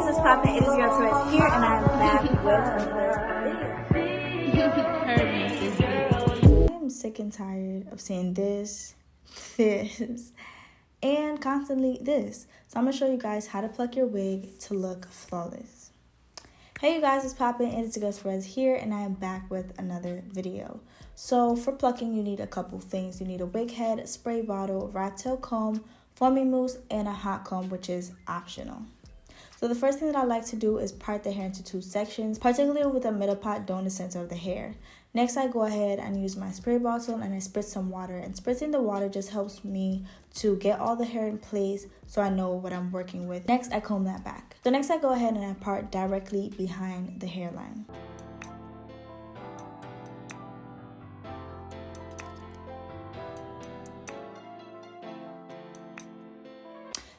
what's poppin'? It is your Torres here, and I'm back with another video. I'm sick and tired of seeing this, and constantly this. So I'm gonna show you guys how to pluck your wig to look flawless. Hey you guys, what's poppin'? It is your Torres here, and I am back with another video. So for plucking, you need a couple things. You need a wig head, a spray bottle, rat tail comb, foaming mousse, and a hot comb, which is optional. So the first thing that I like to do is part the hair into two sections, particularly with a middle part down the center of the hair. Next, I go ahead and use my spray bottle and I spritz some water. And spritzing the water just helps me to get all the hair in place so I know what I'm working with. Next, I comb that back. So next, I go ahead and I part directly behind the hairline.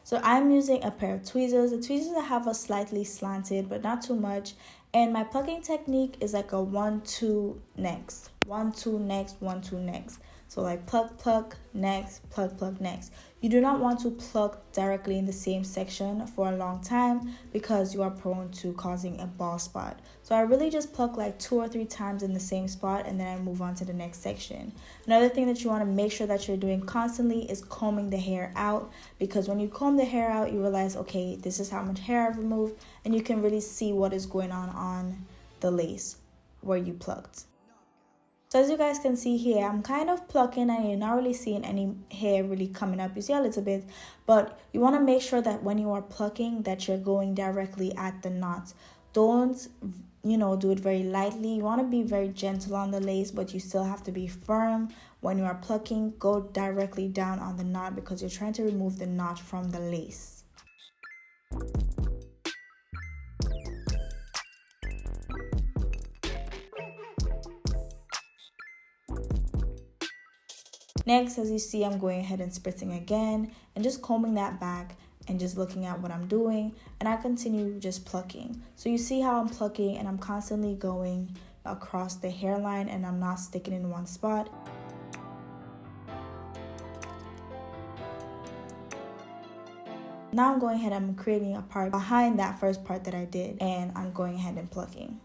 So I'm using a pair of tweezers. The tweezers I have are slightly slanted, but not too much. And my plucking technique is like a 1-2 next, 1-2 next, 1-2 next. So like pluck, pluck, next, pluck, pluck, next. You do not want to pluck directly in the same section for a long time because you are prone to causing a bald spot. So I really just pluck like 2 or 3 times in the same spot and then I move on to the next section. Another thing that you want to make sure that you're doing constantly is combing the hair out, because when you comb the hair out, you realize, okay, this is how much hair I've removed, and you can really see what is going on the lace where you plucked. So as you guys can see here, I'm kind of plucking and you're not really seeing any hair really coming up. You see a little bit, but you want to make sure that when you are plucking that you're going directly at the knots. Don't, do it very lightly. You want to be very gentle on the lace, but you still have to be firm. When you are plucking, go directly down on the knot because you're trying to remove the knot from the lace. Next, as you see, I'm going ahead and spritzing again and just combing that back and just looking at what I'm doing, and I continue just plucking. So you see how I'm plucking and I'm constantly going across the hairline and I'm not sticking in one spot. Now I'm going ahead and I'm creating a part behind that first part that I did, and I'm going ahead and plucking.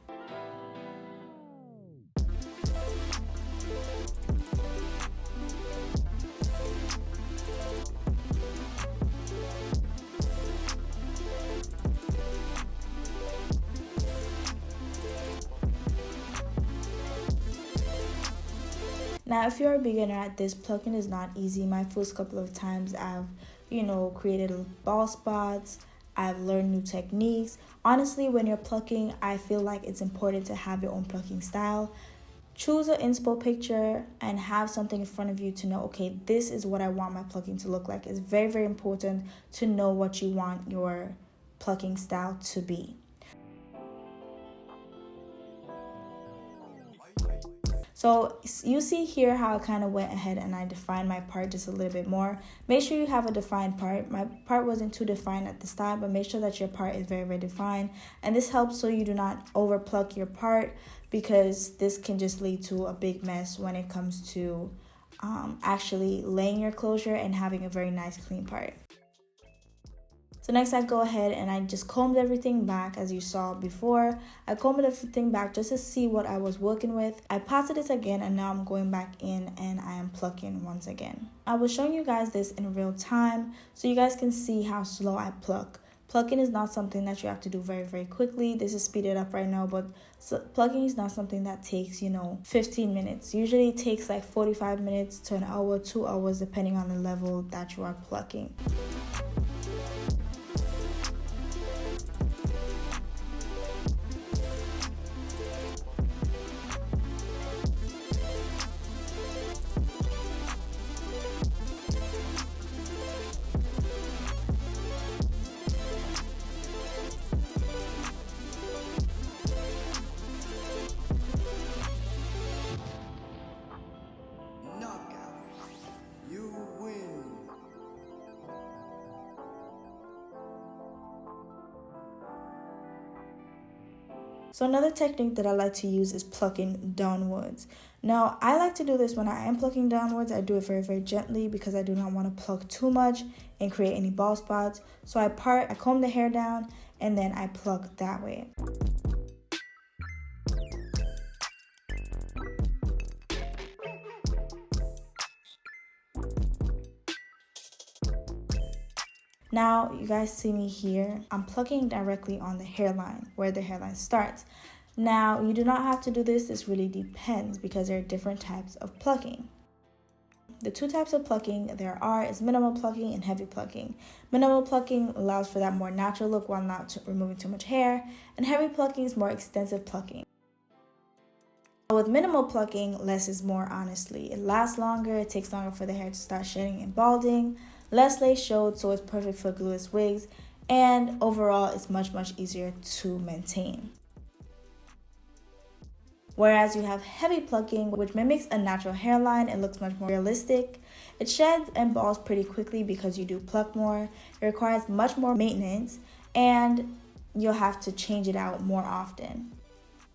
Now, if you're a beginner at this, plucking is not easy. My first couple of times I've, created bald spots. I've learned new techniques. Honestly, when you're plucking, I feel like it's important to have your own plucking style. Choose an inspo picture and have something in front of you to know, okay, this is what I want my plucking to look like. It's very, very important to know what you want your plucking style to be. So you see here how I kind of went ahead and I defined my part just a little bit more. Make sure you have a defined part. My part wasn't too defined at the start, but make sure that your part is very, very defined. And this helps so you do not over pluck your part, because this can just lead to a big mess when it comes to actually laying your closure and having a very nice clean part. So next I go ahead and I just combed everything back. As you saw before, I combed everything back just to see what I was working with. I paused it again and now I'm going back in and I am plucking once again. I was showing you guys this in real time so you guys can see how slow I pluck. Plucking is not something that you have to do very, very quickly. This is speeded up right now, but plucking is not something that takes, 15 minutes. Usually it takes like 45 minutes to an hour, 2 hours, depending on the level that you are plucking. So another technique that I like to use is plucking downwards. Now, I like to do this when I am plucking downwards. I do it very, very gently because I do not want to pluck too much and create any bald spots. So I comb the hair down, and then I pluck that way. Now, you guys see me here. I'm plucking directly on the hairline, where the hairline starts. Now, you do not have to do this. This really depends because there are different types of plucking. The two types of plucking there are is minimal plucking and heavy plucking. Minimal plucking allows for that more natural look while not removing too much hair, and heavy plucking is more extensive plucking. With minimal plucking, less is more, honestly. It lasts longer, it takes longer for the hair to start shedding and balding, less lace showed, so it's perfect for glueless wigs, and overall it's much, much easier to maintain. Whereas you have heavy plucking, which mimics a natural hairline. It looks much more realistic. It sheds and balds pretty quickly because you do pluck more. It requires much more maintenance, and you'll have to change it out more often.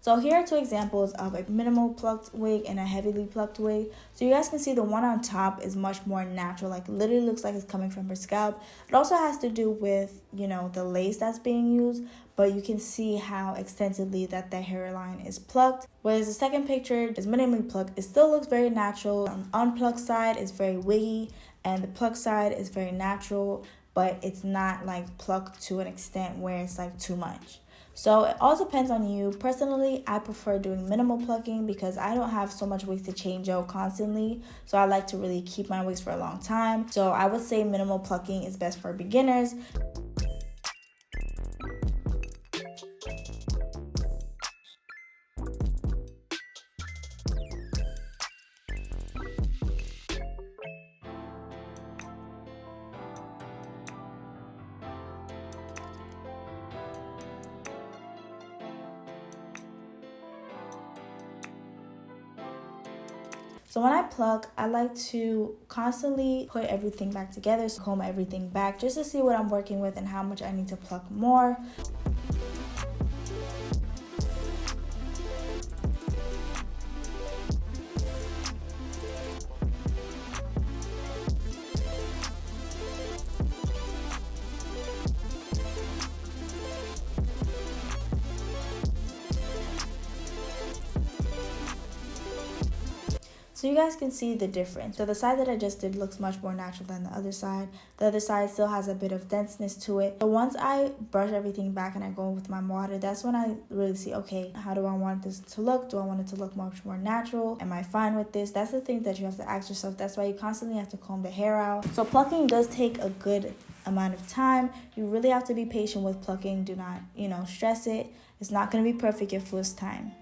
So here are two examples of a minimal plucked wig and a heavily plucked wig. So you guys can see the one on top is much more natural, like literally looks like it's coming from her scalp. It also has to do with, the lace that's being used, but you can see how extensively that the hairline is plucked. Whereas the second picture is minimally plucked. It still looks very natural. On the unplucked side is very wiggy, and the plucked side is very natural, but it's not like plucked to an extent where it's like too much. So it all depends on you. Personally, I prefer doing minimal plucking because I don't have so much wigs to change out constantly. So I like to really keep my wigs for a long time. So I would say minimal plucking is best for beginners. So when I pluck, I like to constantly put everything back together, so comb everything back just to see what I'm working with and how much I need to pluck more. So you guys can see the difference. So the side that I just did looks much more natural than the other side. The other side still has a bit of denseness to it. So once I brush everything back and I go with my water, that's when I really see, okay, how do I want this to look? Do I want it to look much more natural? Am I fine with this? That's the thing that you have to ask yourself. That's why you constantly have to comb the hair out. So plucking does take a good amount of time. You really have to be patient with plucking. Do not, stress it. It's not going to be perfect your first time.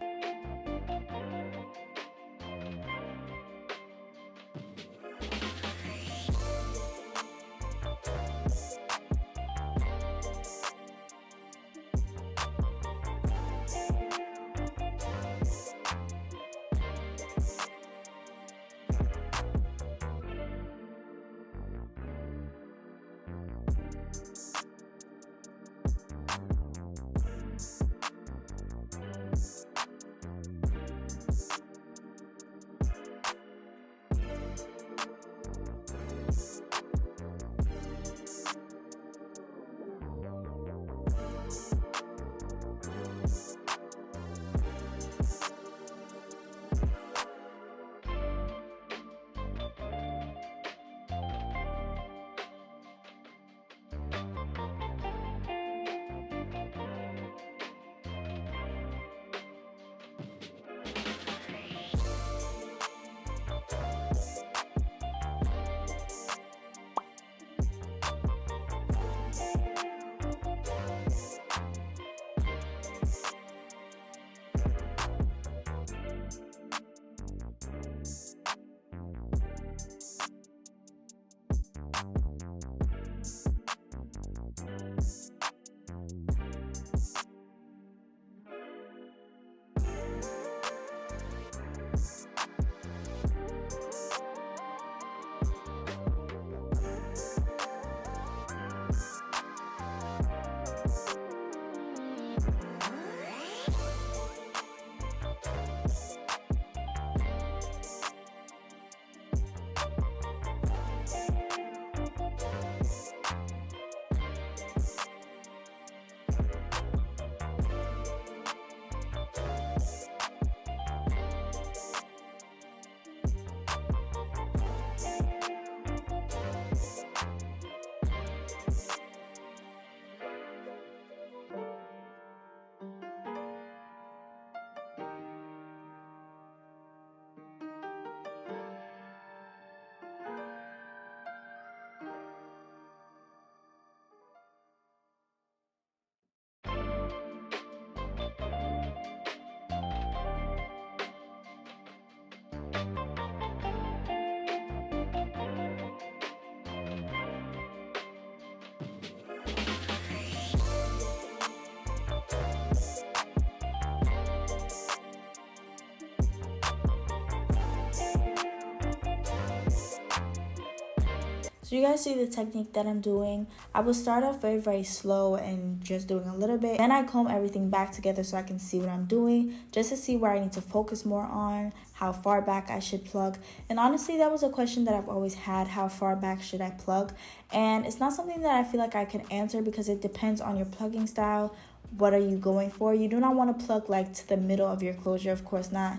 So you guys see the technique that I'm doing. I will start off very slow and just doing a little bit. Then I comb everything back together so I can see what I'm doing, just to see where I need to focus more on, how far back I should plug. And honestly, that was a question that I've always had: how far back should I plug? And it's not something that I feel like I can answer because it depends on your plugging style. What are you going for? You do not want to plug like to the middle of your closure, of course not.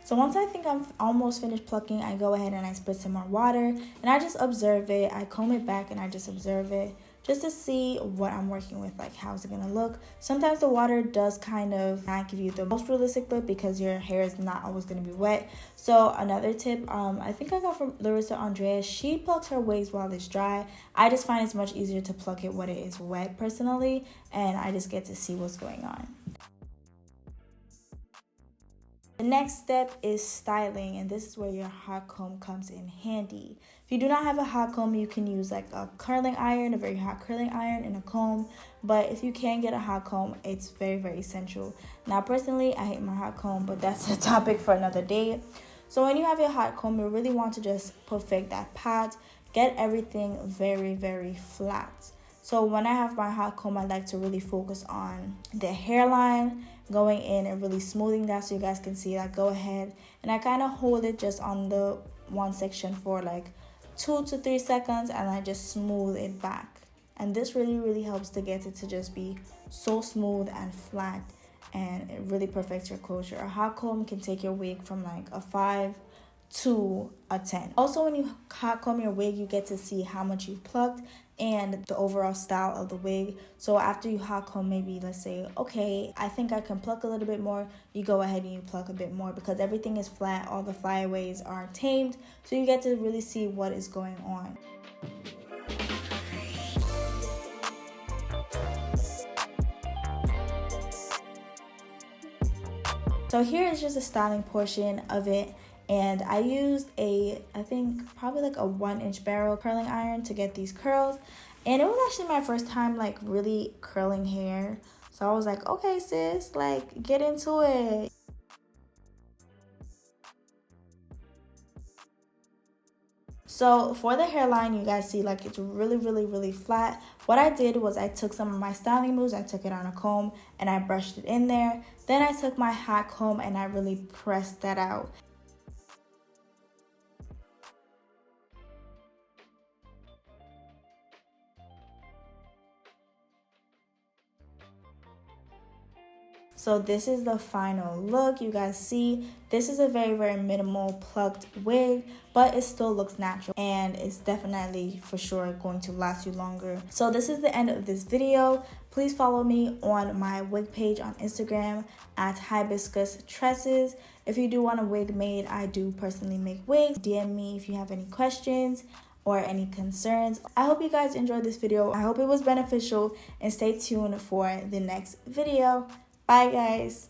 So once I think I'm almost finished plucking, I go ahead and I spritz some more water and I just observe it. I comb it back and I just observe it just to see what I'm working with, like how's it gonna look. Sometimes the water does kind of not give you the most realistic look because your hair is not always gonna be wet. So another tip, I think I got from Larissa Andreas, she plucks her wigs while it's dry. I just find it's much easier to pluck it when it is wet personally, and I just get to see what's going on. The next step is styling, and this is where your hot comb comes in handy. If you do not have a hot comb, you can use like a curling iron, a very hot curling iron, and a comb. But if you can get a hot comb, it's very essential. Now personally, I hate my hot comb, but that's a topic for another day. So when you have your hot comb, you really want to just perfect that pat, get everything very flat. So when I have my hot comb, I like to really focus on the hairline, going in and really smoothing that so you guys can see that. Go ahead and I kind of hold it just on the one section for like 2 to 3 seconds, and I just smooth it back. And this really helps to get it to just be so smooth and flat, and it really perfects your closure. A hot comb can take your wig from like a 5 to a 10. Also, when you hot comb your wig, you get to see how much you plucked and the overall style of the wig. So after you hot comb, maybe let's say, okay, I think I can pluck a little bit more, you go ahead and you pluck a bit more because everything is flat, all the flyaways are tamed, so you get to really see what is going on. So here is just a styling portion of it. And I used I think probably like a 1-inch barrel curling iron to get these curls. And it was actually my first time like really curling hair. So I was like, okay sis, like get into it. So for the hairline, you guys see like it's really flat. What I did was I took some of my styling moves, I took it on a comb and I brushed it in there. Then I took my hot comb and I really pressed that out. So this is the final look. You guys see, this is a very minimal plucked wig, but it still looks natural and it's definitely for sure going to last you longer. So this is the end of this video. Please follow me on my wig page on Instagram at Hibiscus Tresses. If you do want a wig made, I do personally make wigs. DM me if you have any questions or any concerns. I hope you guys enjoyed this video. I hope it was beneficial, and stay tuned for the next video. Bye guys.